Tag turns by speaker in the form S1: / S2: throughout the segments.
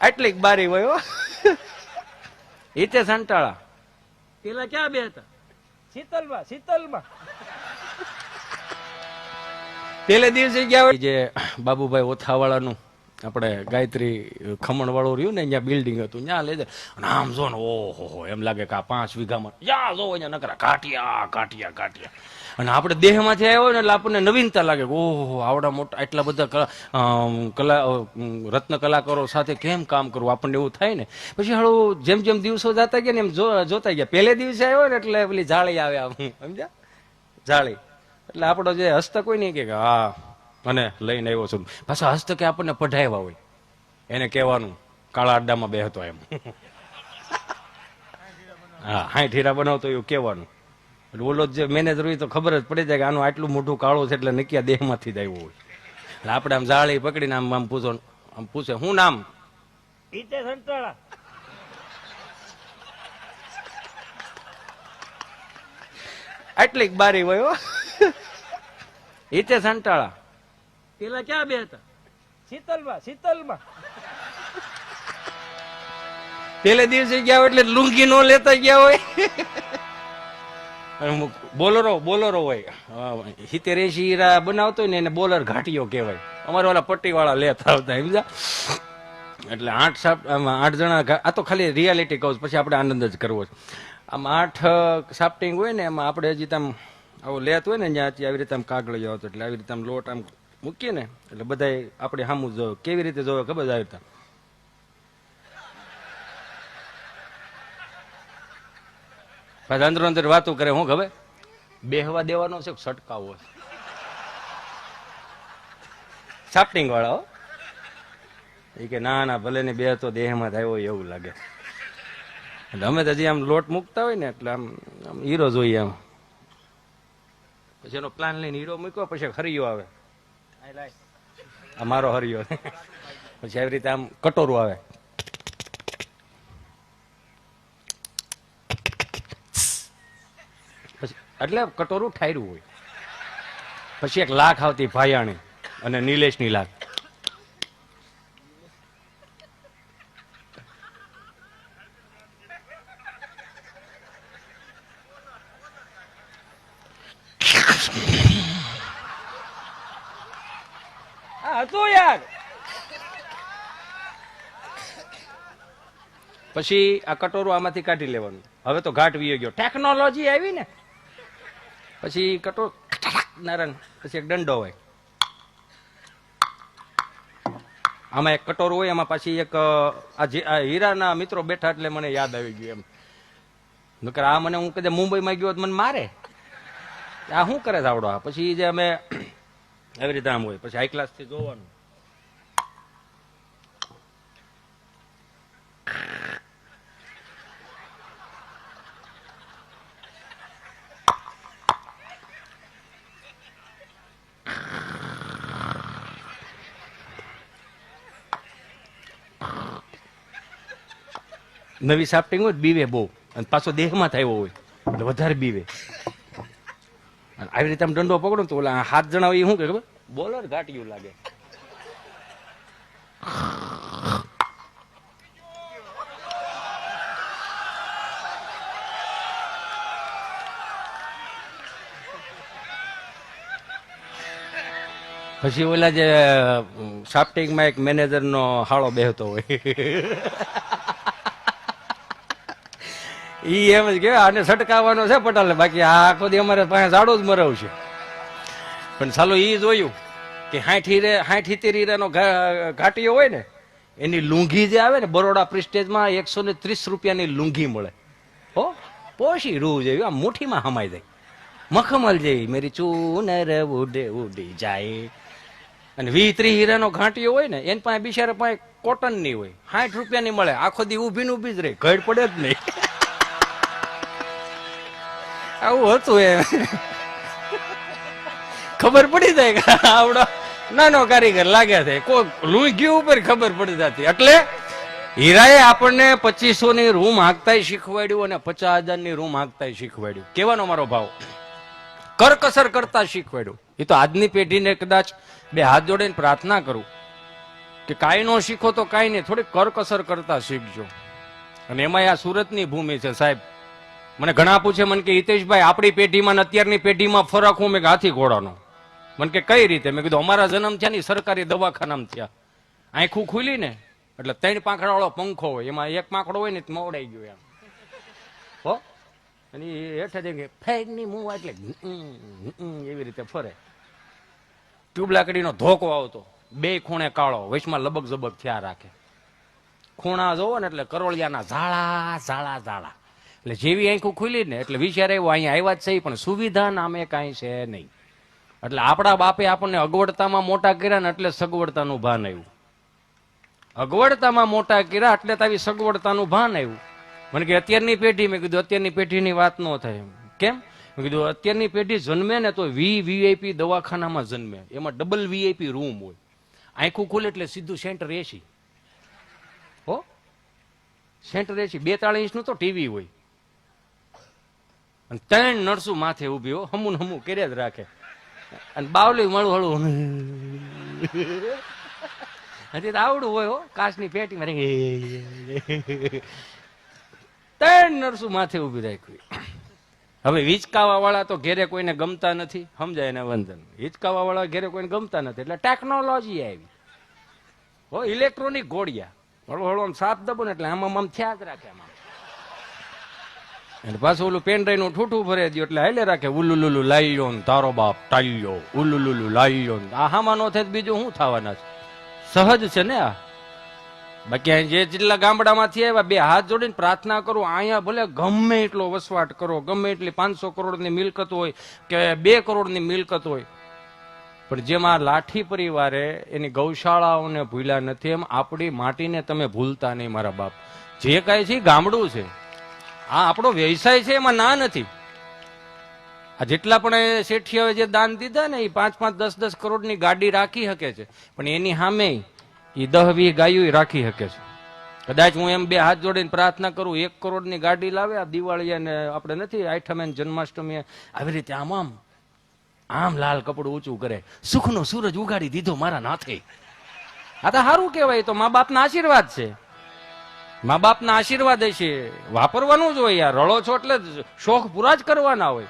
S1: આટલી બારી હોય ઈતે સંટાળા પેલા ક્યાં બે હતા શીતલમાં પેલે દિવસે ગયા હોય જે બાબુભાઈ ઓથાવાળાનું આપણે ગાયત્રી ખમણ વાળું રહ્યું ને ત્યાં બિલ્ડિંગ હતું ત્યાં લઈ જાય અને આમ જો ને ઓહો એમ લાગે કે આ 5 વીઘામાં જ્યાં જો અહીંયા નકરા કાટિયા અને આપણે દેહમાંથી આવ્યો ને એટલે આપણને નવીનતા લાગે ઓહો આવડા મોટા એટલા બધા રત્ન કલાકારો સાથે કેમ કામ કરવું આપણને એવું થાય ને પછી હળવું જેમ જેમ દિવસો જતા ગયા ને એમ જોતા ગયા પહેલે દિવસે આવ્યો ને એટલે પેલી જાળી આવે આમ સમજ્યા જાળી એટલે આપણો જે હસ્તક હોય ને કે હા અને લઈને આવ્યો છું પાછા હસ્તકે આપણને પઢાવ્યા હોય એને કહેવાનું કાળા અડ્ડામાં બેહતો એમ હા 60 હીરા બનાવતો એવું કહેવાનું એટલે ઓલો જે મેનેજર હોય તો ખબર જ પડી જાય કે આનું આટલું મોટું કાળું છે એટલે નક્કી દેહમાંથી જ આવ્યું હોય એટલે આપણે આમ જાળી પકડીને આમ પૂછે શું નામ ઈતે સંટાળા આટલી બારી હોય ઈતે સંટાળા પેલા ક્યાં બે હતા શીતલમાં પેલે દિવસે ગયા હોય એટલે લુંગી નો લેતા ગયા હોય બોલરો હોય 70-80 હીરા બનાવતો હોય ને એને બોલર ઘાટીઓ કહેવાય અમારે ઓલા પટ્ટી વાળા લેતા આવતા સમજા એટલે 8 જણા આ તો ખાલી રિયાલિટી કહું પછી આપણે આનંદ જ કરવો છે આમ 8 સાફ્ટિંગ હોય ને એમાં આપણે હજી આમ આવું લેત હોય ને જ્યાંથી આવી રીતે આમ કાગળ આવતો એટલે આવી રીતે આમ લોટ આમ મૂકીએ ને એટલે બધા આપણે સામું જોયો કેવી રીતે જોયો ખબર જ આવી રીતે પાછા અંદર વાતો કરે હું ખબર બેહવા દેવાનો છે સટકાવો સાફ્ટિંગ વાળા એ કે ના ભલે ને બે તો દેહમાં થાય હોય એવું લાગે એટલે અમે તો હજી આમ લોટ મૂકતા હોય ને એટલે આમ હીરો જોઈએ આમ પછી એનો પ્લાન લઈને હીરો મૂક્યો પછી હરિયો આવે મારો હરિયો પછી આવી રીતે આમ કટોરું આવે એટલે કટોરું ઠાર્યું હોય પછી એક લાખ આવતી ભાયાણી અને નિલેશની લાખ હતું યાર પછી આ કટોરું આમાંથી કાઢી લેવાનું હવે તો ઘાટ વી ગયો ટેકનોલોજી આવી ને પછી કટોર નારાયણ પછી એક દંડો હોય આમાં એક કટોર હોય એમાં પાછી એક આ હીરાના મિત્રો બેઠા એટલે મને યાદ આવી ગયું એમ નકર આ મને હું કદાચ મુંબઈમાં ગયો મને મારે આ શું કરે આવડો આ પછી જે અમે એવી રીતે આમ હોય પછી હાઈ ક્લાસ થી જોવાનું નવી સાફ્ટિંગ હોય બીવે બહુ અને પાછો દેહમાં થયો હોય એટલે વધારે બીવે આવી રીતે આમ દંડો પકડો તો ઓલા 7 જણા હોય શું કે ખબર બોલર ઘાટિયું લાગે પછી ઓલા જે સાફ્ટિંગમાં એક મેનેજર નો હાળો બેહતો હોય ઈ એમ જ કે આને છટકાવવાનો છે પટાલે બાકી આ આખો દી અમારે પાસે ઝાડો જ મરાવશે પણ ચાલો ઈ જોયું કે 60-70 હીરાનો ઘાટીયો હોય ને એની લુંઘી જે આવે ને બરોડા પ્રિસ્ટેજમાં 130 રૂપિયાની લુંઘી મળે હો પોશી રૂ જેવી આમ મુઠ્ઠીમાં હમાઈ જાય મખમલ જેવી મેરી ચૂનર ઉડે ઉડી જાય અને 20-30 હીરાનો ઘાટીયો હોય ને એની પાસે બિચારા પાસે કોટન ની હોય 60 રૂપિયાની મળે આખો દી ઊભી ને ઊભી જ રહે ઘડ પડે જ નહીં આવું હતું એમ ખબર પડી જાય કે આવડો નાનો કારીગર લાગે છે કોઈ લુંઘી ઉપર ખબર પડી જતી એટલે હીરાએ આપણને 2500 ની રૂમ હાંકતાય શીખવાડ્યું અને 50,000 ની રૂમ હાંકતાય શીખવાડ્યું કેવાનો મારો ભાવ કરકસર કરતા શીખવાડ્યું એ તો આજની પેઢીને કદાચ બે હાથ જોડીને પ્રાર્થના કરું કે કાંઈ નો શીખો તો કાંઈ નહીં, થોડીક કરકસર કરતા શીખજો. અને એમાં આ સુરતની ભૂમિ છે સાહેબ. મને ઘણા પૂછે, મને કે હિતેશભાઈ આપણી પેઢીમાં ને અત્યારની પેઢીમાં ફરક હું? મેં હાથી ઘોડાનો. મને કે કઈ રીતે? મેં કીધું અમારા જન્મ થયા ને સરકારી દવાખાનામાં થયા. આંખું ખુલી ને એટલે 3 પાંખડા વાળો પંખો હોય, એમાં એક પાંખડો હોય ને મવડાઈ ગયો એમ હો, અને હેઠે જઈને ફેગની મું એટલે એવી રીતે ફરે. ટ્યુબ લાકડીનો ધોકો આવતો, 2 ખૂણે કાળો, વચમાં લબક ઝબક થયા રાખે. ખૂણા જોવો ને એટલે કરોળિયાના ઝાડા ઝાડા ઝાડા. એટલે જેવી આંખું ખુલી ને એટલે વિચાર આવ્યો અહીંયા આવ્યા જ છે, પણ સુવિધા નામે કાંઈ છે નહીં. એટલે આપણા બાપે આપણને અગવડતામાં મોટા કર્યા ને એટલે સગવડતાનું ભાન આવ્યું. અગવડતામાં મોટા કર્યા એટલે આવી સગવડતાનું ભાન આવ્યું. મને કે અત્યારની પેઢી, મેં કીધું અત્યારની પેઢીની વાત ન થાય. કેમ? મેં કીધું અત્યારની પેઢી જન્મે ને તો વીઆઈપી દવાખાનામાં જન્મે, એમાં ડબલ વીઆઈપી રૂમ હોય. આંખું ખુલે એટલે સીધું સેન્ટર એસી હો, સેન્ટર એસી. 42 ઇંચનું તો ટીવી હોય અને 3 નર્સું માથે ઉભી હો, હમું હમું કર્યા જ રાખે. અને બાવલી મળું હળું હજી તો આવડું હોય હો, કાચની પેટીમાં 3 નર્સું માથે ઉભી રાખવી. હવે હિચકાવા વાળા તો ઘેરે કોઈને ગમતા નથી, સમજાય ને વંદન. હિચકાવા વાળા ઘેરે કોઈને ગમતા નથી એટલે ટેકનોલોજી આવી હો, ઇલેક્ટ્રોનિક ઘોડિયા. હળો હળો આમ સાપ દબો ને એટલે આમ થયા જ રાખે. આમાં અને પાછું ઓલું પેનડ્રાઈવ નું ઠૂઠું ભરે દો એટલે હાલે રાખે. ઉલુલુલુ લાઈયો ને તારો બાપ ટાલ્યો, ઉલુલુલુ લાઈયો. આ હામાં નો થાય બીજું શું થવાના છે? સહજ છે ને આ. બાકી જે જેટલા ગામડામાંથી આવ્યા 2 હાથ જોડીને પ્રાર્થના કરું, અહીંયા ભલે ગમે એટલો વસવાટ કરો, ગમે એટલી 500 કરોડની મિલકત હોય કે 2 કરોડની મિલકત હોય, પણ જેમાં લાઠી પરિવારે એની ગૌશાળાઓને ભૂલ્યા નથી, એમ આપણી માટીને તમે ભૂલતા નહીં મારા બાપ. જે કાંઈ છે ગામડું છે, આ આપણો વ્યવસાય છે, એમાં ના નથી. આ જેટલા પણ શેઠિયાઓએ જે દાન દીધા ને એ 5-5, 10-10 કરોડની ગાડી રાખી શકે છે, પણ એની સામે એ 10-20 ગાયો રાખી શકે છે. કદાચ હું એમ 2 હાથ જોડીને પ્રાર્થના કરું 1 કરોડની ગાડી લાવે આ દિવાળી અને આપણે નથી આઠમે જન્માષ્ટમી આવી રીતે આમ આમ આમ લાલ કપડું ઊંચું કરે, સુખનો સૂરજ ઉગાડી દીધો મારા નાથે. આ તો સારું કહેવાય. તો મા બાપના આશીર્વાદ છે, મા બાપના આશીર્વાદ છે, વાપરવાનું જ હોય યાર. રળો છો એટલે શોખ પૂરા જ કરવાના હોય,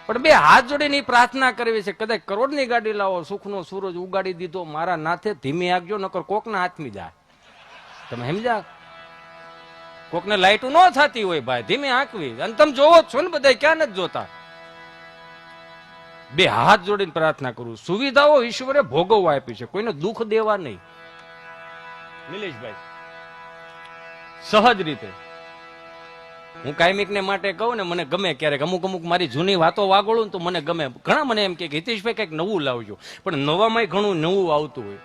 S1: પણ 2 હાથ જોડીને પ્રાર્થના કરવી છે. કદાચ કરોડની ગાડી લાવો, સુખનો સૂરજ ઉગાડી દીધો મારા નાથે, ધીમે આગજો નકર કોકના હાથમી જાય. તમે સમજા? કોકને લાઈટું ન થતી હોય ભાઈ, ધીમે આંકવી. અને તમે જોવો છો ને બધા, ક્યાં નથી જોતા. 2 હાથ જોડીને પ્રાર્થના કરું. સુવિધાઓ ઈશ્વરે ભોગવવા આપી છે, કોઈને દુઃખ દેવા નહીં. નિલેશભાઈ સહજ રીતે હું કાયમિક ને માટે કહું ને, મને ગમે ક્યારેક અમુક મારી જૂની વાતો વાગોળું ને તો મને ગમે. ઘણા મને એમ કે હિતેશભાઈ કંઈક નવું લાવજો, પણ નવામાં ઘણું નવું આવતું હોય.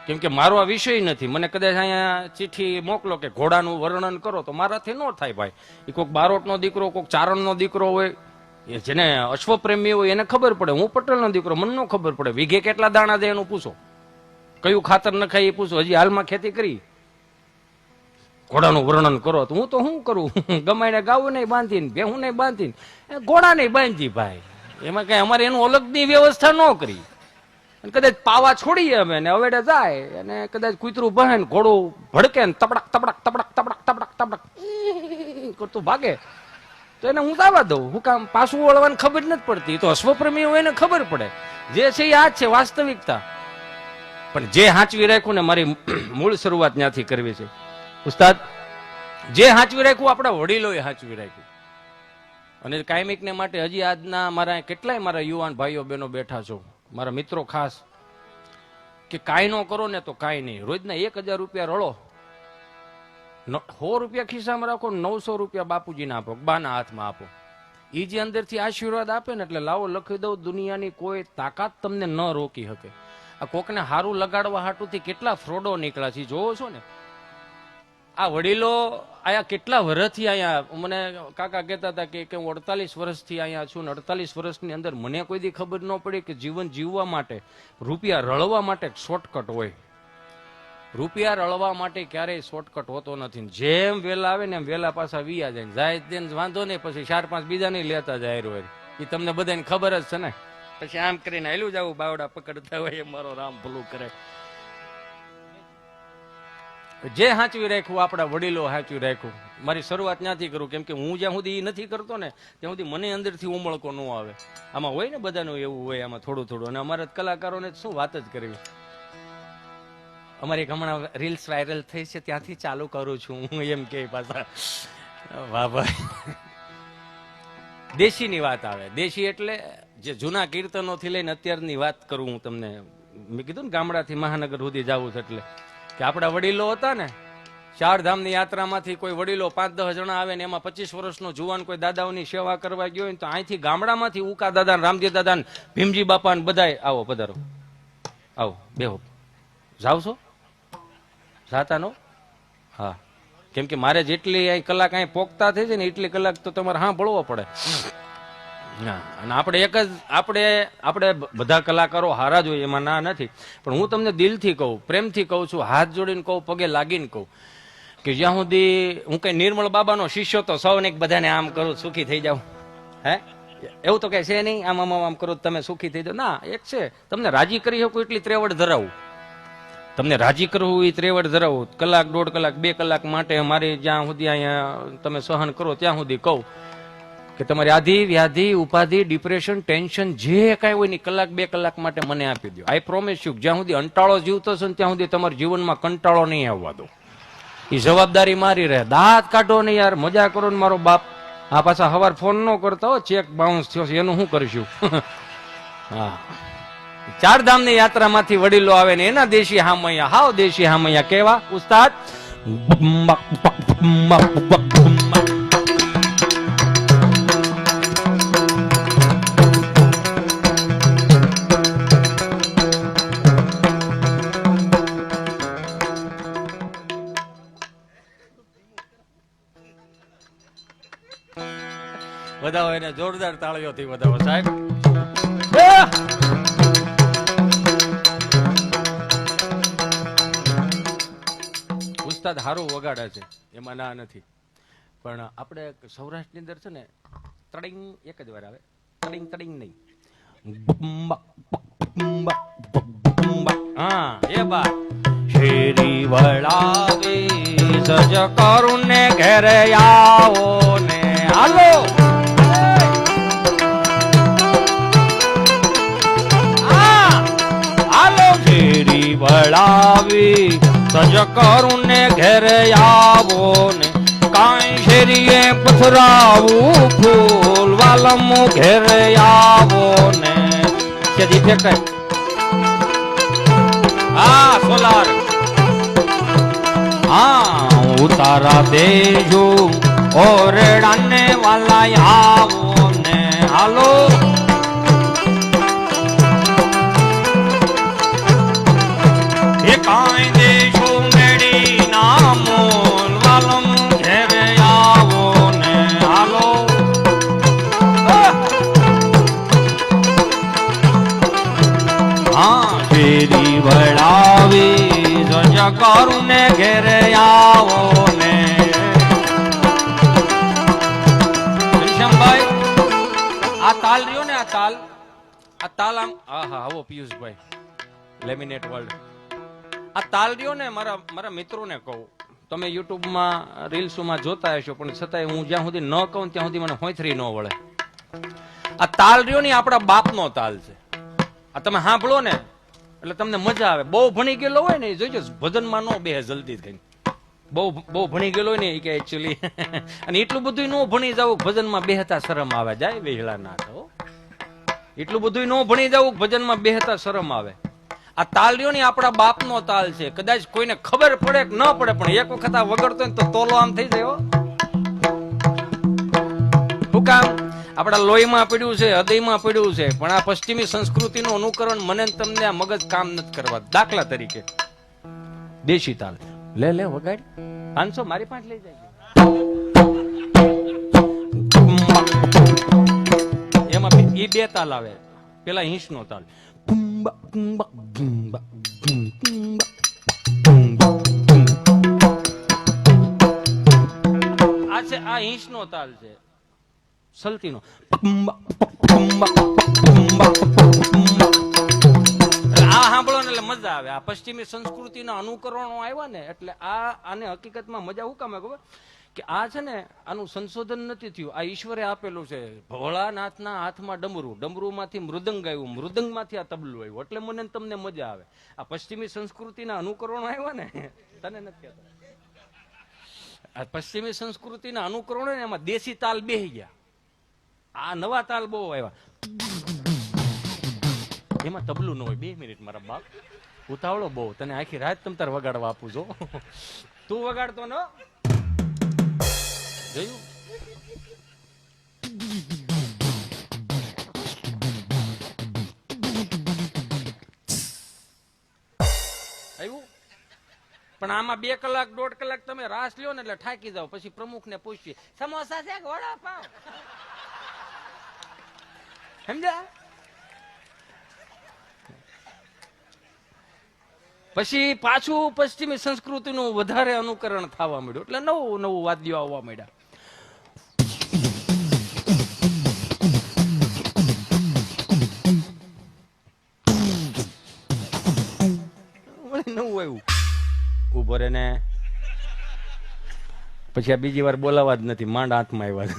S1: કેમ કે મારો આ વિષય નથી. મને કદાચ અહીંયા ચિઠ્ઠી મોકલો કે ઘોડાનું વર્ણન કરો તો મારાથી ન થાય ભાઈ. એ કોઈક બારોટનો દીકરો, કોઈક ચારણનો દીકરો હોય, એ જેને અશ્વપ્રેમી હોય એને ખબર પડે. હું પટેલનો દીકરો, મને ન ખબર પડે. વીઘે કેટલા દાણા દે એનું પૂછો, કયું ખાતર નખાય એ પૂછો. હજી હાલમાં ખેતી કરી, ઘોડાનું વર્ણન કરો તો હું તો શું કરું? ગમાઈને ગાવું નહીં બાંધીને, ભેહું નહીં બાંધીને, ઘોડા નહીં બાંધી ભાઈ. એમાં કઈ અમારે એનું અલગની વ્યવસ્થા ન કરી. કદાચ પાવા છોડીએ અમે ને અવેડે જાય અને કદાચ કૂતરું બહે ને ઘોડું ભડકે ને તબડક તબડક તબડક તબડક તબડક તબડક કરતું ભાગે તો એને હું દાવા દઉં. હું કામ પાછું વળવાની ખબર નથી પડતી. તો અશ્વપ્રેમી હોય એને ખબર પડે. જે છે એ આ જ છે વાસ્તવિકતા. પણ જે હાંચવી રાખ્યું ને, મારી મૂળ શરૂઆત ત્યાંથી કરવી છે ઉસ્તાદ. જે હાંચવી રાખ્યું આપણા વડીલોએ હાંચવી રાખ્યું. અને કાયમિક ને માટે હજી આજના મારા કેટલાય મારા યુવાન ભાઈઓ બહેનો બેઠા છો, મારા મિત્રો ખાસ, કે કાંઈ ન કરો ને તો કાંઈ નહીં. રોજના 1000 રૂપિયા રળો, 100 રૂપિયા ખિસ્સામાં રાખો, 900 રૂપિયા બાપુજીને આપો, બાના હાથમાં આપો. એ જે અંદરથી આશીર્વાદ આપે ને એટલે લાવો લખી દઉં, દુનિયાની કોઈ તાકાત તમને ન રોકી શકે. આ કોકને હારું લગાડવા હાટુથી કેટલા ફ્રોડો નીકળ્યા છે જોવો છો ને. આ વડીલો આયા કેટલા વર્ષથી અહીંયા, મને કાકા કહેતા હતા કે હું 48 વર્ષથી અહીંયા છું ને 48 વર્ષની અંદર મને કોઈ દી ખબર ન પડી કે જીવન જીવવા માટે રૂપિયા રળવા માટે શોર્ટકટ હોય. રૂપિયા રળવા માટે ક્યારેય શોર્ટકટ હોતો નથી. જેમ વેલા આવે ને એમ વેલા પાછા વિયા જાય. જાય તેને વાંધો નહીં, પછી 4-5 બીજા નહીં લેતા જાય હોય. એ તમને બધાને ખબર જ છે ને. પછી આમ કરીને હેલું જવું, બાવડા પકડતા હોય, મારો રામ ભલું કરે. જે સાચવી રાખ્યું આપણા વડીલો સાચવી રાખ્યું. મારી શરૂઆત ત્યાંથી કરું, કેમ કે હું જ્યાં સુધી એ નથી કરતો ને ત્યાં સુધી મને અંદરથી ઉમળકો ન આવે. આમાં હોય ને બધાનું એવું હોય, આમાં થોડું થોડું. અને અમારા કલાકારોને શું વાત જ કરવી. અમારી હમણાં રીલ્સ વાયરલ થઈ છે ત્યાંથી ચાલુ કરું છું હું, એમ કે પાછા વાહ ભાઈ. દેશીની વાત આવે. દેશી એટલે જે જૂના કીર્તનોથી લઈને અત્યારની વાત કરું હું તમને. મેં કીધું ને ગામડાથી મહાનગર સુધી જવું છે, એટલે કે આપણા વડીલો હતા ને, 4 ધામની યાત્રામાંથી કોઈ વડીલો 5-10 જણા આવે ને એમાં 25 વર્ષનો જુવાન કોઈ દાદાઓની સેવા કરવા ગયો હોય તો અહીંથી ગામડામાંથી ઉકા દાદા, રામજી દાદા, ભીમજી બાપા ને બધાય આવો પધારો, આવો બેહો. જાવ છો? જાતા નો? હા, કેમ કે મારે જેટલી અહીં કલાક અહીં પોકતા થઈ છે ને એટલી કલાક તો તમારે હા ભળવો પડે. અને આપણે એક જ આપણે બધા કલાકારો હારા જ હોય, એમાં ના નથી. પણ હું તમને દિલથી કહું, પ્રેમથી કહું છું, હાથ જોડીને કહું, પગે લાગીને કહું કે જ્યાં સુધી હું કઈ નિર્મળ બાબાનો શિષ્ય તો સૌને બધાને આમ કરું સુખી થઈ જાવ. હે એવું તો કઈ છે નહીં, આમ આમ આમ કરો તમે સુખી થઈ જાવ. ના, એક છે તમને રાજી કરી શકું એટલી ત્રેવડ ધરાવું. તમને રાજી કરવું એ ત્રેવડ ધરાવું. કલાક, 1.5 કલાક, 2 કલાક માટે મારી જ્યાં સુધી અહીંયા તમે સહન કરો ત્યાં સુધી કહું કે તમારી આધિ, વ્યાધિ, ઉપાધિ, ડિપ્રેશન, ટેન્શન જે કાંઈ હોય ને કલાક 2 કલાક માટે મને આપી દો. આઈ પ્રોમિસ યુ, જ્યાં સુધી અંટાળો જીવતો છે ને ત્યાં સુધી તમારા જીવનમાં કંટાળો નહીં આવવા દો. એ જવાબદારી મારી રહે. દાંત કાઢો ને યાર, મજા કરો ને મારો બાપ. આ પાછા હવાર ફોન ન કરતા હો, ચેક બાઉન્સ થયો છે એનું શું કરીશું? હા, 4 ધામની યાત્રામાંથી વડીલો આવે ને એના દેશી હામૈયા, હાવ દેશી હામૈયા કેવા ઉસ્તાદ. વધાવો એને જોરદાર તાળીઓથી વધાવો સાહેબ. ઉસ્તાદ હારું વગાડે છે, એમાં ના નથી. પણ આપણે સૌરાષ્ટ્રની અંદર છે ને તડિંગ એક જ વાર આવે, તડિંગ તડિંગ નહીં. હા, એ બા શેરી વળાવે સજ કરું ને ઘરે આવો ને હાલો. શેરી વળાવી સજ કરું ને ઘરે આવો ને કાંઈ શેરીએ પથરાવું ફૂલ વાલમ ઘેરે આવો ને. કેદી ફેંકે? હા, સોલાર. હા, ઉતારા દેજો ઓરડાને વાલા આવો ને હાલો. કાંઈ દેશો મેળી ના મોલ વાલમ ઘેરે આવો ને હાલો. હા, ફેરી વળાવી સજ કરું ને ઘેરે આવો ને. ઘનશ્યામભાઈ, આ તાલ રહ્યો ને, આ તાલ આમ. હા, આવો પિયુષભાઈ, લેમિનેટ વર્લ્ડ. આ તાલ રહ્યો ને, મારા મિત્રોને કહું, તમે યુટ્યુબમાં રીલ્સોમાં જોતા હશો પણ છતાંય હું જ્યાં સુધી ન કહું ત્યાં સુધી મને હોંથરી ન વળે. આ તાલ રહ્યો ને આપણા બાપનો તાલ છે. આ તમે સાંભળો ને એટલે તમને મજા આવે. બહુ ભણી ગયેલો હોય ને એ જોઈજો ભજનમાં ન બેહે જલ્દી થઈ. બહુ ભણી ગયેલો હોય ને એ કે એકચ્યુઅલી અને એટલું બધું ન ભણી જવું ભજનમાં બેહતા શરમ આવે. જાય વહેલા ના થો, એટલું બધું ન ભણી જવું ભજનમાં બેહતા શરમ આવે. આ તાલ રહ્યો ને આપણા બાપનો તાલ છે. કદાચ કોઈને ખબર પડે કે ન પડે પણ એક વખત આ વગડતો ને તો તોલો આમ થઈ જાય. શું કામ? આપણા લોહીમાં પડ્યું છે, હૃદયમાં પડ્યું છે. પણ આ પશ્ચિમી સંસ્કૃતિનું અનુકરણ મને તમને આ મગજ કામ નથી કરવા. દાખલા તરીકે દેશી તાલ લે વગાડ 500 મારી પાસે લઈ જાય. એમાં એ 2 તાલ આવે. પેલા હિંસનો તાલ, આ છે આ હિંસનો તાલ છે. સલતીનો આ સાંભળો ને એટલે મજા આવે. આ પશ્ચિમી સંસ્કૃતિના અનુકરણો આવ્યા ને એટલે આને હકીકતમાં મજા શું કામ ખબર કે આ છે ને આનું સંશોધન નથી થયું. આ ઈશ્વરે આપેલું છે. ભોળાનાથના હાથમાં ડમરુમાંથી મૃદંગ આવ્યું, મૃદંગમાંથી આ તબલું આવ્યું. એટલે મને તમને મજા આવે. આ પશ્ચિમી સંસ્કૃતિના અનુકરણો આવ્યા ને તને નથી કહેતો. આ પશ્ચિમી સંસ્કૃતિના અનુકરણો ને એમાં દેશી તાલ બેહી ગયા. આ નવા તાલ બહુ આવ્યા. એમાં તબલું ન હોય. 2 મિનિટ મારા બાપ, ઉતાવળો બહુ. તને આખી રાત તમ તાર વગાડવા આપું છો. તું વગાડતો ન જોયું? આવ્યું? પણ આમાં 2 કલાક 1.5 કલાક તમે રાસ લ્યો ને એટલે થાકી જાવ. પછી પ્રમુખ ને પૂછીએ સમોસા છે કે વડાપાવ? સમજ્યા? પછી પાછું પશ્ચિમી સંસ્કૃતિનું વધારે અનુકરણ થવા માંડ્યું. એટલે નવું નવું વાદ્યો આવવા માંડ્યા. નવું આવ્યું. ઉભો રે ને પછી આ બીજી વાર બોલાવા જ નથી. માંડ હાથમાં આવ્યા.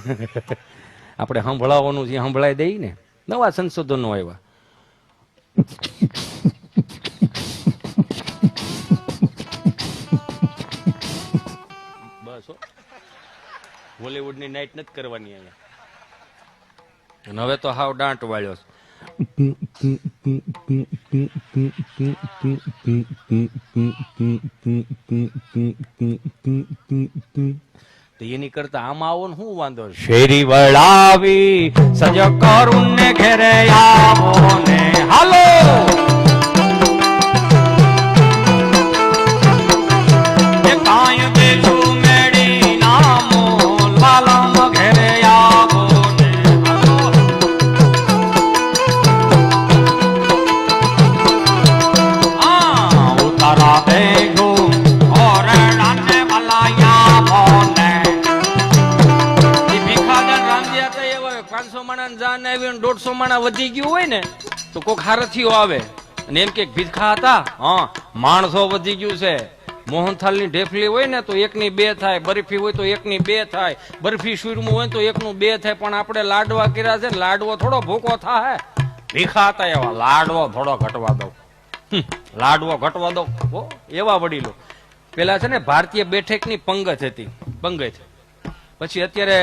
S1: આપણે સંભળાવવાનું જે સંભળાઈ દઈ ને. નવા સંશોધનો આવ્યા. બસ બોલીવુડ ની નાઈટ નથી કરવાની અહીંયા. હવે તો હાવ દાંટ વાળ્યો. તો એની કરતા આમાં આવો ને શું વાંધો? શેરી વળાવી સજ કરું ને ઘેરે આવો ને હાલો. વધી ગયું હોય ને તો કોક હારથીઓ આવે અને એમ કે ભીખા હતા. હા, માણસો વધી ગયું છે. મોહનથાલ ની ઢેફલી હોય ને તો 1 ની 2 થાય. બરફી હોય તો 1 ની 2 થાય. બરફી સુરમું હોય તો 1 નું 2 થાય. પણ આપણે લાડવા કર્યા છે. લાડવો થોડો ભૂકો થાય. ભીખા હતા એવા. લાડવો થોડો ઘટવા દો. લાડવો ઘટવા દો. એવા વડીલો. પેલા છે ને ભારતીય બેઠક ની પંગત હતી. પંગત પછી અત્યારે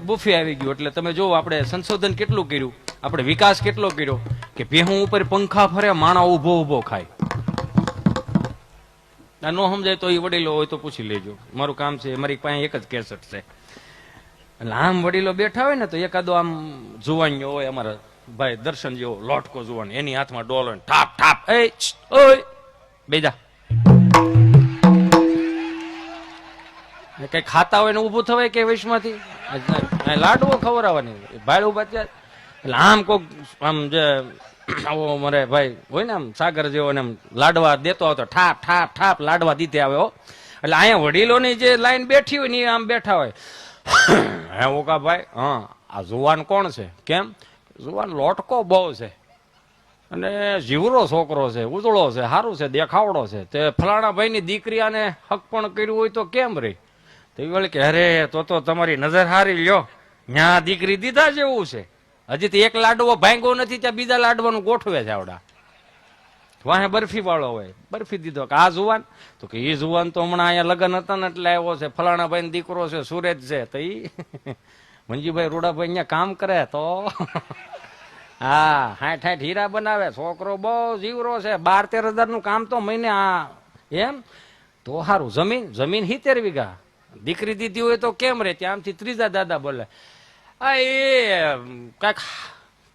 S1: બુફે આવી ગયું. એટલે તમે જો આપણે સંશોધન કેટલું કર્યું, આપણે વિકાસ કેટલો કર્યો કે ભેહું ઉપર પંખા ફરે, માણા ઉભો ઉભો ખાય. આ નો સમજાય તો એ વડીલો હોય તો પૂછી લેજો. મારું કામ છે, મારી પાસે એક જ કેસેટ છે. એટલે આમ વડીલો બેઠા હોય ને તો એકાદો આમ જુવાનીઓ હોય, અમારા ભાઈ દર્શન જેવો લોટકો જુવાન, એની હાથમાં ડોલ હોય, ઠાપ ઠાપ એ ઓય બેજા કઈ ખાતા હોય ને ઉભું થવાય કે વૈશમાંથી લાડવો ખવડાવવાની ભાઈ ઉભા ત્યાં. એટલે આમ કોક આમ જે આવો મારે ભાઈ હોય ને આમ સાગર જેવો ને આમ લાડવા દેતો આવતો, ઠાપ ઠાપ ઠાપ લાડવા દીધે આવે હો. એટલે અહીંયા વડીલોની જે લાઈન બેઠી હોય ને આમ બેઠા હોય. હે ઓકા ભાઈ, હા આ જુવાન કોણ છે? કેમ? જુવાન લોટકો બહુ છે અને જીવરો છોકરો છે, ઉજળો છે, સારું છે, દેખાવડો છે. તે ફલાણા ભાઈ ની દીકરી આને હક પણ કર્યું હોય તો કેમ રહી? તો એ કે અરે તો તમારી નજર હારી લ્યો, ન્યા દીકરી દીધા જેવું છે. હજી તો એક લાડવો ભાંગો નથી, ત્યાં બીજા લાડવાનું ગોઠવે છે. આવડા વાહે બરફી વાળો હોય, બરફી દીધો કે આ જુવાન, તો કે એ જુવાન તો હમણાં અહીંયા લગ્ન હતા ને એટલે આવ્યો છે, ફલાણા ભાઈ ને દીકરો છે, સુરેજ છે. તો ઈ મંજીભાઈ રૂડાભાઈ અહીંયા કામ કરે તો હા 60 હીરા બનાવે, છોકરો બહુ જીવરો છે, 12-13 હજાર નું કામ તો મહિને. આ એમ તો સારું. જમીન 70 વીઘા, દીકરી દીધી હોય તો કેમ રે? ત્યાંથી ત્રીજા દાદા બોલે આ એ કઈક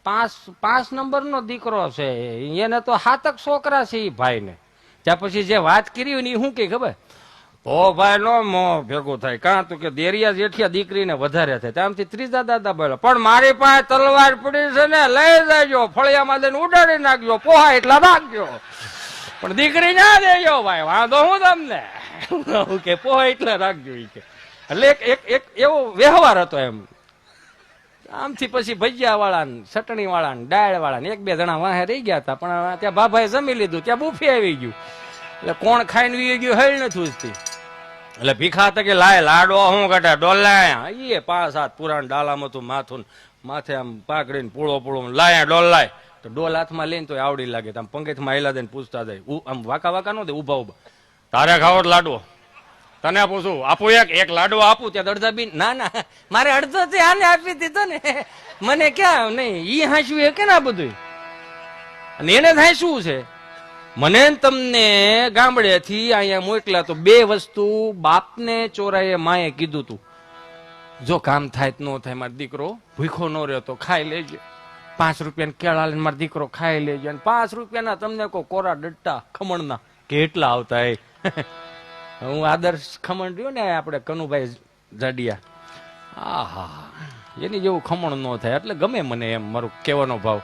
S1: 5 નંબરનો દીકરો છે, એને તો 7 છોકરા છે એ ભાઈ ને. ત્યાં પછી જે વાત કરી ને એ શું કે ખબર? તો ભાઈ નો મો ભેગું થાય કાં તો કે દેરિયા જેઠિયા દીકરીને વધારે થાય. ત્યાંથી ત્રીજા દાદા બોલે પણ મારી પાસે તલવાર પડી છે ને, લઈ જાયજો, ફળિયામાં દઈને ઉડાડી નાખજો, પોહા એટલા નાખજો, પણ દીકરી ના દેજો ભાઈ, વાંધો હું તમને કે પોહા એટલા રાખજો. એટલે એક એવો વ્યવહાર હતો એમ. આમથી પછી ભજીયા વાળા ને ચટણી વાળા ને દાળ વાળા ને એક બે જણા વાહે રહી ગયા હતા, પણ ત્યાં બાભાએ જમી લીધું, ત્યાં બુફે આવી ગયું. એટલે કોણ ખાઈને વી ગયું હેલ નથી ઉજતી. એટલે ભીખા હતા કે લાય લાડો હું કાઢે ડોલાય, એ 5-7 પુરાણ ડાલામાં તું માથું માથે આમ પાકડીને પૂળો પૂળો લાયા ડોલાય, તો ડોલ હાથમાં લઈને તો આવડી લાગે. આમ પંગેથમાં હેલા દઈને પૂછતા જાય, આમ વાકા વાકા નો દે, ઉભા ઉભા, તારે ખાવો લાડવો? તને પૂછું આપું એક લાડવો આપું? ત્યાં દડધા બી ના ના મારે અડધો આને આપી દીધો ને, મને ક્યાં નહીં. ઈ હાંસવું એ કે ના બધું, અને એને થાય શું છે. મને તમને ગામડેથી અહીંયા મોકલા તો 2 વસ્તુ બાપને ચોરાએ માએ કીધું તું, જો કામ થાય ન થાય મારો દીકરો ભૂખો ન રહ્યો તો ખાઈ લેજો, 5 રૂપિયાના કેળા લઈને મારો દીકરો ખાઈ લેજો. અને 5 રૂપિયાના તમને કોઈ કોરા ડટ્ટા ખમણના કેટલા આવતા એ. હું આદર્શ ખમણ રહ્યો ને આપણે કનુભાઈ જાડિયા, આહા એની જેવું ખમણ ન થાય. એટલે ગમે મને એમ મારું કહેવાનો ભાવ.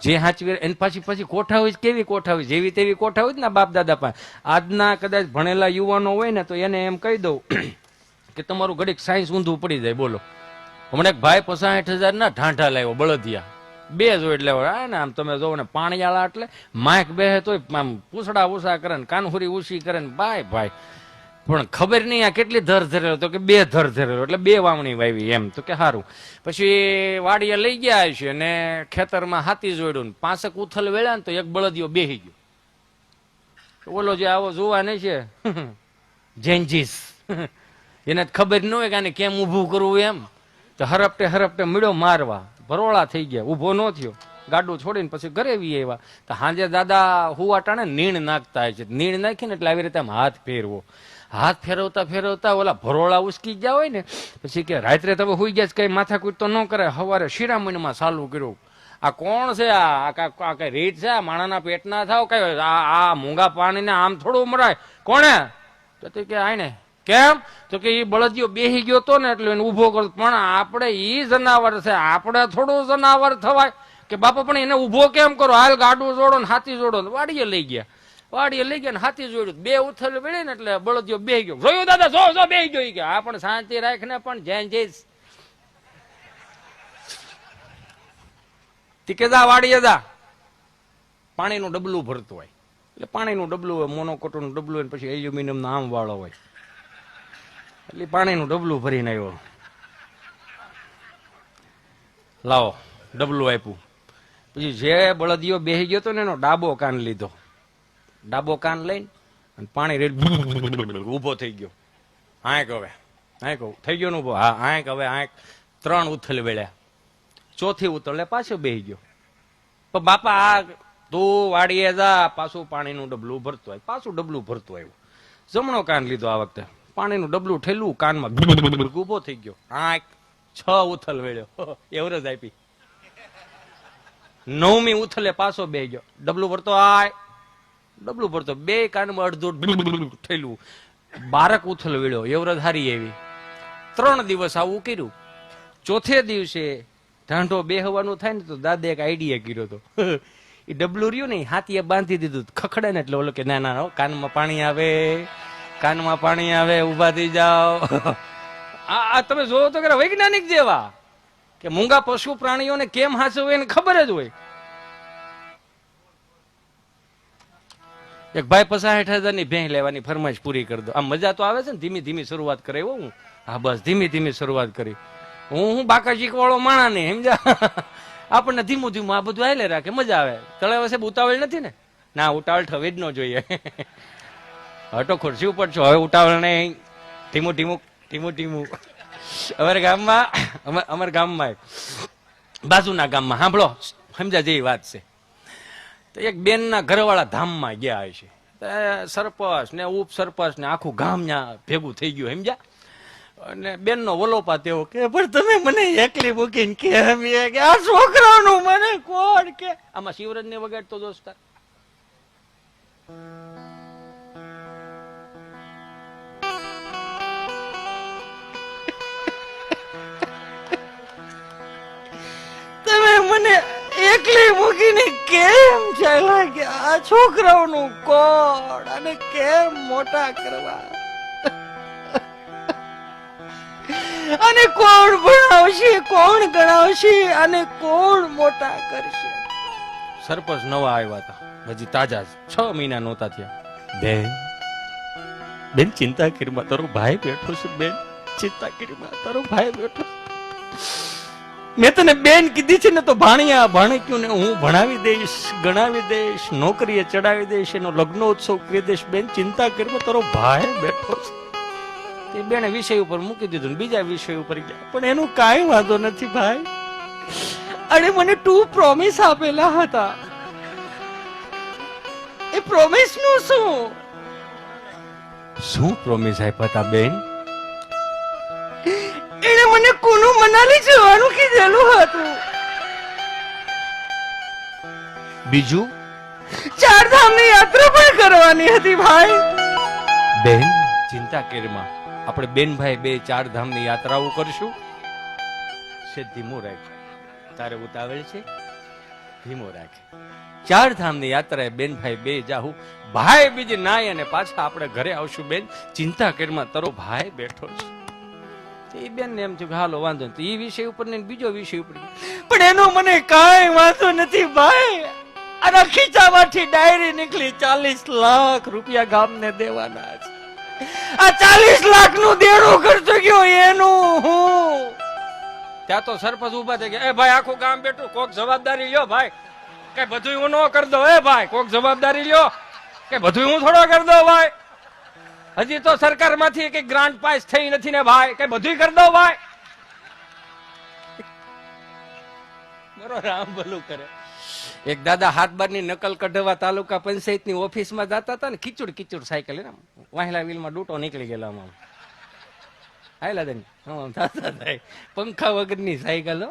S1: જે હાચવી એને પછી કોઠાવી કેવી કોઠાવી, જેવી તેવી કોઠાવી ને બાપ દાદા પાસે. આજના કદાચ ભણેલા યુવાનો હોય ને તો એને એમ કહી દઉં કે તમારું ઘડીક સાયન્સ ઊંધું પડી જાય. બોલો, હમણાં એક ભાઈ 65,000 ના ઢાંઢા લાવ્યો બળદિયા, 2 જોઈ એટલે ને આમ તમે જોવો ને પાણીયાળા એટલે માઇક બેહે તોય આમ પૂછડા ઉષા કરે ને કાનહુરી ઉછી કરે ને ભાઈ પણ ખબર નહીં આ કેટલી ધર ધરેલો, તો કે 2 ધર ધરેલો એટલે 2 વાવણી વાવી એમ. તો કે સારું. પછી વાડીએ લઈ ગયા છે ને ખેતરમાં હાથી જોડ્યું ને 5 ઉથલ વેળ્યા ને તો એક બળદિયો બેહી ગયો. ઓલો જે આવો જોવા નહીં છે જેન્જીસ, એને ખબર ન હોય કે આને કેમ ઊભું કરવું એમ, તો હરપટે મળ્યો મારવા, ભરોળા થઈ ગયા, ઊભો ન થયો, ગાડું છોડીને પછી ઘરે વી આવ્યા. તો હાંજે દાદા હુવા ટાણે નીણ નાખતા છે, નીણ નાખીને એટલે આવી રીતે આમ હાથ ફેરવો, હાથ ફેરવતા ઓલા ભરોળા ઉસકી ગયા હોય ને પછી કે રાત્રે તમે હુઈ ગયા કઈ માથાકૂટ તો ન કરે, સવારે શિરામણીમાં ચાલુ કર્યું. આ કોણ છે? આ કઈ રીત છે? માણાના પેટના થાવ કઈ આ મૂંગા પાણીને આમ થોડું મરાય? કોણે? તો કે આને કેમ? તો કે એ બળદિયો બેહી ગયો તો ને એટલે એને ઉભો કરતો. પણ આપણે ઈ જનાવર છે, આપણે થોડું જનાવર થવાય કે બાપા? પણ એને ઉભો કેમ કરો? હાલ ગાડું જોડો ને હાથી જોડો ને. વાડીએ લઈ ગયા ને હાથી જોડ્યું, 2 ઉથલ વેળી ને એટલે બળદિયો બેહી ગયો. જોયું દાદા? જો બેહી ગયો કે આ પણ શાંતિ રાખને પણ જેન જઈશ તીકેદા વાડીએ દા પાણીનું ડબલું ભરતું હોય. એટલે પાણીનું ડબલું હોય, મોનોકોટનું ડબલું હોય, પછી એલ્યુમિનિયમ નો આમ વાળો હોય. એટલે પાણીનું ડબલું ભરીને આવ્યો, લાવો ડબલું આપ્યું. પછી જે બળદિયો બેહી ગયો હતો ને એનો ડાબો કાન લીધો, ડાબો કાન લઈને અને પાણી રેડ ઉભો થઈ ગયો. આંક હવે થઈ ગયો ને ઉભો. હા આંક હવે 3 ઉથલ વેળ્યા, 4થી ઉથલે પાછો બેહી ગયો. પણ બાપા આ તું વાડીએ જા, પાછું પાણીનું ડબલું ભરતું આવ્યું, પાછું ડબલું ભરતું આવ્યું. જમણો કાન લીધો, આ વખતે પાણીનું ડબલું ઠેલું કાનમાં ઉભો થઈ ગયો. આંક 6 ઉથલ વેળ્યો, એવરેજ આપી. 9મી ઉથલે પાછો બેહી ગયો, ડબલું ભરતો ડબલું ભરતો, 2 કાનમાં અડધું ઠેલું. 12 ઉથલ વેળ્યો, એવરેજ હારી એવી. 3 દિવસ આવું કર્યું. 4થે દિવસે ઢાંઢો બેહવાનું થાય ને તો દાદા એક આઈડિયા કર્યો હતો. એ ડબલું રહ્યું ને હાથીએ બાંધી દીધું, ખખડે ને એટલે ઓલો કે ના કાનમાં પાણી આવે, ઉભા થઈ જાઓ. આ તમે જોવો તો કે વૈજ્ઞાનિક જેવા કે મૂંગા પશુ પ્રાણીઓને કેમ હાચવવું એને ખબર જ હોય. એક ભાઈ 65,000 ની ભેંસ લેવાની ફરમાઈશ પૂરી કરી દો. આમ મજા તો આવે છે ને, ધીમી ધીમી શરૂઆત કરે હું. હા બસ ધીમી શરૂઆત કરી. હું બાકા શીખવાળો માણા ને સમજા, આપણને ધીમું આ બધું હાલે રાખે, મજા આવે. તળે વસે ઉતાવળ નથી ને? ના, ઉતાવળ થવી જ ન જોઈએ. હટો ખુરશી ઉપર છો, હવે ઉતાવળ નહીં, ધીમું. અમારા ગામમાં બાજુના ગામમાં સાંભળો, સમજા જેવી વાત છે. તો એક બેન ના ઘરવાળા ધામમાં ગયા છે, સરપંચ ને ઉપસરપંચ ને આખું ગામ ત્યાં ભેગું થઈ ગયું સમજા. અને બેન નો વલોપા તેવો કે પણ તમે મને એકલી મૂકીને કેમ? કે આ છોકરાનું મને કોણ કે? આમાં શિવરાજ ને વગાડતો દોસ્તાર. તમે મને એકલી મૂકીને કેમ ચાલ્યા કે આ છોકરાઓનું કોણ અને કેમ મોટા કરવા? અને કોણ ભણાવશે, કોણ ગણાવશે અને કોણ મોટા કરશે? સરપંચ નવા આવ્યા હતા, હજી તાજા 6 મહિના નહોતા થયા. બેન બેન ચિંતા કરીમાં તારો ભાઈ બેઠો છે. બેન ચિંતા કરીમાં તારો ભાઈ બેઠો છે. મેં તને બેન કીધી છે ને તો ભાણિયા ભાણક્યું ને હું ભણાવી દઈશ, ગણાવી દઈશ, નોકરીએ ચડાવી દઈશ, એનો લગ્નોત્સવ કરી દઈશ. બેન ચિંતા કરીમાં તારો ભાઈ બેઠો છે. એ બેને વિષય ઉપર મૂકી દીધું ને બીજા વિષય ઉપર ગયા. પણ એનું કાંઈ વાંધો નથી ભાઈ. અરે મને 2 પ્રોમિસ આપેલા હતા. એ પ્રોમિસ નું શું પ્રોમિસ આપ્યા હતા બેન? એને મને કુનુ મનાલી જવાનું કીધેલું હતું. બીજું 4 ધામની યાત્રા પણ કરવાની હતી ભાઈ. બેન ચિંતા કરીમાં આપણે બેન ભાઈ 2 4 ધામની યાત્રાઓ કરશું. છે ધીમો રાખ, તારે ઉતાવળ છે, ધીમો રાખ. 4 ધામની યાત્રાએ બેન ભાઈ 2 જાહું. ભાઈ બીજી નાય અને પાછા આપણે ઘરે આવશું. બેન ચિંતા કરીમાં તારો ભાઈ બેઠો છે. એ બેન ને એમ થયું કે હાલો વાંધો નથી. એ વિષય ઉપર ને બીજો વિષય ઉપર. પણ એનો મને કાંઈ વાંધો નથી ભાઈ. આના ખીચામાંથી ડાયરી નીકળી 40 લાખ રૂપિયા ગામને દેવાના છે. આ 40 લાખ નું દેણું કરતો ગયો એનું હું. ત્યાં તો સરપંચ ઉભા થઈ ગયા. એ ભાઈ આખું ગામ બેઠું, કોક જવાબદારી લ્યો ભાઈ. કઈ બધું હું ન કરી દો. એ ભાઈ કોક જવાબદારી લ્યો. કે બધું હું થોડો કરી દો ભાઈ. હજી તો સરકાર માંથી કઈ ગ્રાન્ટ પાસ થઈ નથી ને ભાઈ. કઈ બધું કરી દો ભાઈ. બરો રામ ભલું કરે. એક દાદા હાથબારની નકલ કઢવા તાલુકા પંચાયતની ઓફિસમાં જતા હતા ને, કિચુડ સાયકલ વાહેલા વ્હીલમાં ડૂટો નીકળી ગયેલા આમ હાયલા દે પંખા વગરની સાયકલો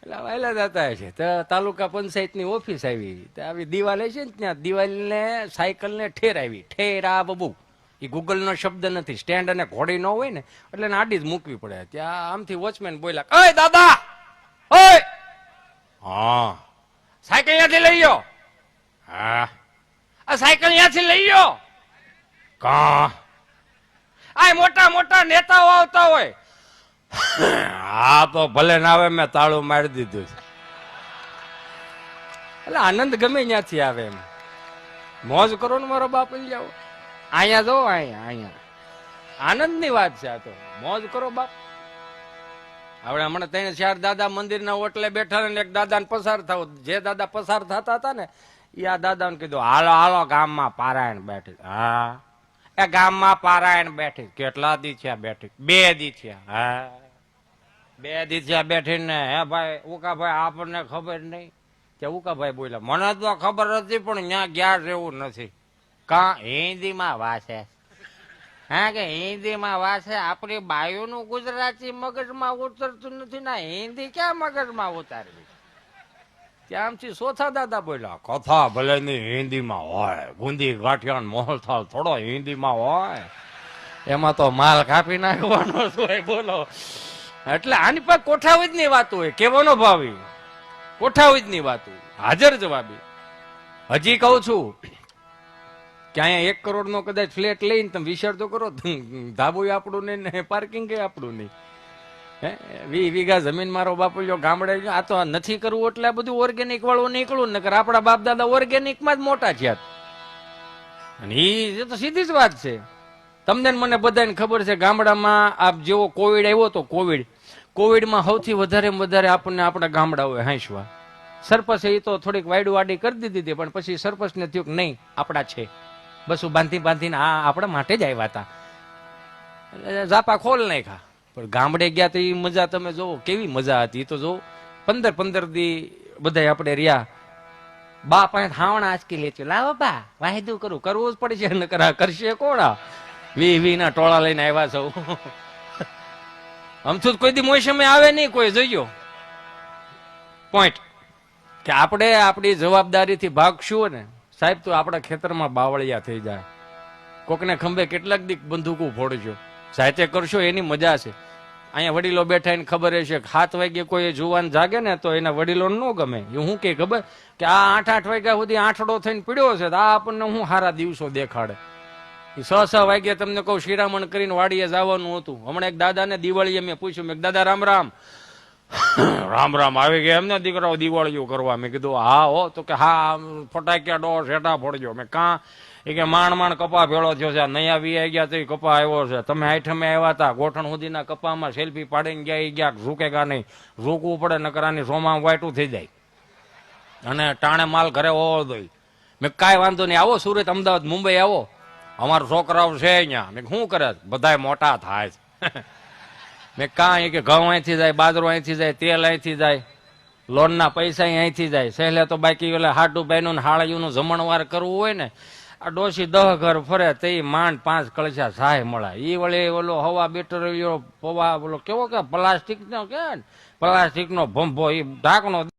S1: એટલે વાહેલા જતા છે. તો તાલુકા પંચાયતની ઓફિસ આવી દિવાલ છે ને, ત્યાં દિવાલને સાયકલને ઠેર આવી. ઠેરા બબુ એ ગૂગલ નો શબ્દ નથી. સ્ટેન્ડ અને ઘોડી ન હોય ને એટલે આડી જ મૂકવી પડે. ત્યાં આમથી વોચમેન બોલ્યા, ઓય દાદા, ઓય હા સાયકલ ત્યાંથી લઈ ગયો. હા આ સાયકલ ત્યાંથી લઈ ગયો. કા આ મોટા મોટા નેતાઓ આવતા હોય. હા તો ભલે ના આવે, મેં તાળું મારી દીધું. એટલે આનંદ ગમે ત્યાંથી આવે એમ. મોજ કરો ને મારો બાપ લઈ જાઓ. અહીંયા જો અહીંયા આનંદ ની વાત છે. આ તો મોજ કરો બાપ. આપણે હમણાં 3-4 દાદા મંદિરના ઓટલે બેઠા ને એક દાદા ને પસાર થાવ. જે દાદા પસાર થતા હતા ને એ આ દાદા ને કીધું હાલો હાલો ગામમાં પારાયણ બેઠી. હા એ ગામમાં પારાયણ બેઠી. કેટલા દી થયા બેઠી? 2 દી થયા. હા 2 દી થયા બેઠી ને. હે ભાઈ ઉકાભાઈ આપણને ખબર નહીં. ત્યાં ઉકાભાઈ બોલ્યા, મને તો ખબર હતી પણ ત્યાં ગયા જેવું નથી. કા હિન્દીમાં વાસે? હા કે હિન્દીમાં વાસે? આપણી બાયુનું ગુજરાતી મગજમાં ઉતરતું નથી ને હિન્દી ક્યાં મગજમાં ઉતારવી? ત્યાંથી ચોથા દાદા બોલ્યા, કથા ભલે ની હિન્દીમાં હોય, ગુંદી ગાંઠિયા મોહનથાળ થોડો હિન્દીમાં હોય, એમાં તો માલ કાપી નાખવાનો હોય. બોલો એટલે આની પર કોઠાવીજ ની વાત હોય. કેવાનો ભાવી કોઠાવીજ ની વાત હોય. હાજર જવાબી. હજી કઉ છું કે અહીંયા 1 કરોડ નો કદાચ ફ્લેટ લઈને તમે વિચાર તો કરો. ધાબુ આપણું નહીં ને પાર્કિંગ આપણું નહીં. 20 વીઘા જમીન મારો બાપુ ગામડે. આ તો નથી કરવું એટલે આ બધું ઓર્ગેનિક વાળું નીકળું ને. આપડા બાપ દાદા ઓર્ગેનિક માં જ મોટા થયા. અને એ તો સીધી જ વાત છે. તમને મને બધાને ખબર છે ગામડામાં આપ જેવો કોવિડ આવ્યો તો કોવિડમાં સૌથી વધારે આપણને આપણા ગામડાઓએ હાંસવા. સરપંચ એ તો થોડીક વાયડું વાડી કરી દીધી હતી, પણ પછી સરપંચ ને થયું કે નહીં આપડા છે. બસું બાંધીને આ આપણા માટે જ આવ્યા હતા. ઝાપા ખોલ નાખ્યા. પણ ગામડે ગયા તો એ મજા તમે જોવો કેવી મજા હતી. તો જો 15 દી બધા આપણે રહ્યા. બા પાસે હાવણા આંચકી લેતી, લાવો બા વાયદું કરવું જ પડશે. નકર કરશે કોણ? 20 ના ટોળા લઈને આવ્યા છો. અમથું કોઈ દી મોસમે આવે નહીં કોઈ. જોઈજો પોઈન્ટ કે આપણે આપણી જવાબદારીથી ભાગશું ને સાહેબ તો આપણા ખેતરમાં બાવળિયા થઈ જાય. કોકને ખંભે કેટલાક દી બંદૂકો ફોડજો. સાહિત્ય કરશો એની મજા છે. અહીંયા વડીલો બેઠા એને ખબર છે કે 7 વાગે કોઈ જુવાન જાગે ને તો એના વડીલો ન ગમે. એ હું કે ખબર કે આ 8 વાગ્યા સુધી આંઠડો થઈને પીડ્યો છે તો આ આપણને હું સારા દિવસો દેખાડે. ઈ 6 વાગ્યે તમને કહું શિરામણ કરીને વાડીએ જવાનું હતું. હમણાં એક દાદાને દિવાળીએ મેં પૂછ્યું, મેં દાદા રામ રામ. રામ રામ આવી ગયા એમને દીકરાઓ દિવાળીઓ કરવા? મેં કીધું હા હો. તો કે હા ફટાકિયા ડો શેટા ફોડજો. મેં કાં? એ કે માંડ કપા ભેળો થયો છે, નયા વી ગયા તો કપા આવ્યો છે. તમે આઠમે આવ્યા હતા, ગોઠણ સુધીના કપામાં સેલ્ફી પાડીને ગયા એ ગયા, ઝૂકેગા નહીં. ઝૂકવું પડે નકરાની સોમાં વાયટું થઈ જાય અને ટાણે માલ ઘરે હોવો જોઈએ. મેં કાંઈ વાંધો નહીં, આવો સુરત, અમદાવાદ, મુંબઈ આવો, અમારા છોકરાઓ છે અહીંયા. મેં શું કરે? બધાય મોટા થાય છે. મેં કાંઈ કે ઘઉં અહીંથી જાય, બાજરો અહીંથી જાય, તેલ અહીંથી જાય, લોનના પૈસા અહીંથી જાય. સહેલે તો બાકી ઓલા હાટુભાઈનું ને હાળીઓનું જમણવાર કરવું હોય ને, આ ડોસી 10 ઘર ફરે તે માંડ 5 કળશા સહાય મળે. એ વળી ઓલો હવા બેટરીઓ પવા ઓલો કેવો કે પ્લાસ્ટિક નો કે પ્લાસ્ટિક નો ભંભો એ ઢાંકણો